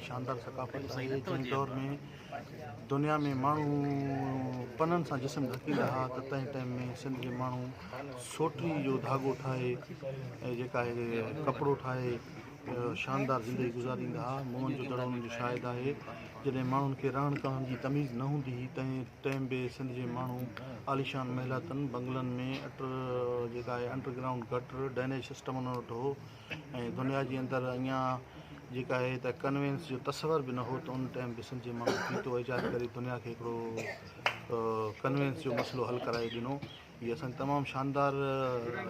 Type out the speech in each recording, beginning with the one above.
शानदार सकाफ़त आहे जंहिं दौर में दुनिया में माण्हू पननि सां जिस्म ढकींदा हुआ त तंहिं टाइम में सिंध जे माण्हू सोटी जो धाॻो ठाहे ऐं जेका आहे कपिड़ो ठाहे शानदार ज़िंदगी गुज़ारींदा हुआ। मोहन जो दड़ो उन्हनि जो शाइद आहे जॾहिं माण्हुनि खे रहण करण जी तमीज़ न हूंदी हुई तंहिं टाइम बि सिंध जे माण्हू आलीशान महिलातनि बंगलनि में जेका आहे अंडरग्राउंड गटर ड्रेनेज सिस्टम उन्हनि वटि हो ऐं दुनिया जे अंदरि अञा जेका आहे त कन्वेंस जो तस्वर बि न हो त उन टाइम बि सिंध जे माण्हू गीतो ईजाद करे दुनिया खे हिकिड़ो कन्वेंस जो मसइलो हल कराए ॾिनो। हीअ असांजी तमामु शानदार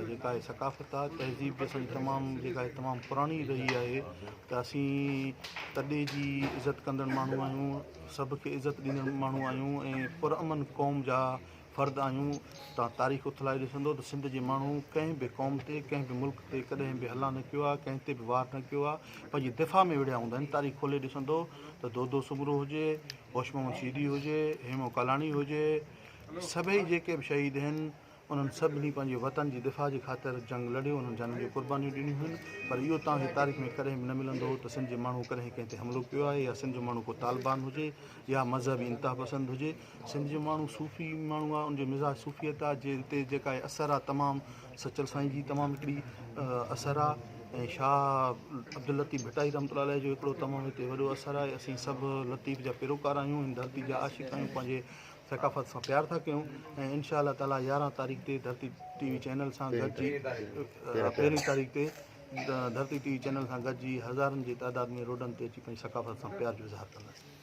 जेका आहे सकाफ़त आहे तहज़ीब बि असांजी तमामु जेका आहे तमामु पुराणी रही आहे त असीं तॾहिं जी इज़त कंदड़ माण्हू आहियूं सभ खे इज़त ॾींदड़ माण्हू आहियूं ऐं पुरअमन क़ौम जा फ़र्द आहियूं। तव्हां तारीख़ उथलाए ॾिसंदो त सिंध जे माण्हू कंहिं बि क़ौम ते कंहिं बि मुल्क ते कॾहिं बि हला न कयो आहे कंहिं ते बि वार न कयो आहे पंहिंजी दिफ़ा में विड़िया हूंदा आहिनि। तारीख़ खोले ॾिसंदो त दोदो सुमरो हुजे होश मोहम्मद शीदी हुजे हेमो कालाणी हुजे सभई जेके बि शहीद आहिनि उन्हनि सभिनी पंहिंजे वतन जी दिफ़ा जे ख़ातिर जंग लड़ियो उन्हनि जाननि जूं कुर्बानियूं ॾिनियूं आहिनि। पर इहो तव्हांखे तारीख़ में कॾहिं बि न मिलंदो त सिंध जे माण्हू कॾहिं कंहिं ते हमिलो कयो आहे या सिंध जो माण्हू को तालिबान हुजे या मज़हबी इंतिहा पसंद हुजे। सिंध जो माण्हू सूफ़ी माण्हू आहे उनजो मिज़ाज सूफ़ियत आहे जिते जेका आहे असर आहे तमामु सचल साईं जी तमामु हिकिड़ी असर आहे ऐं शाह अब्दुल लतीफ़ भटाई रहमतुल्लाह अलैह जो हिकिड़ो तमामु हिते वॾो असर आहे। असीं सभु लतीफ़ जा पेरोकार आहियूं हिन धरती जा आशिक़ आहियूं पंहिंजे सकाफ़त सां प्यार था कयूं ऐं इंशा अल्लाह ताला 11 तारीख़ ते धरती टीवी चैनल सां गॾिजी 1 तारीख़ ते धरती टीवी चैनल सां गॾिजी हज़ारनि जी तादाद में रोडनि ते अची पंहिंजी सकाफ़त सां प्यार जो इज़हार कंदासीं।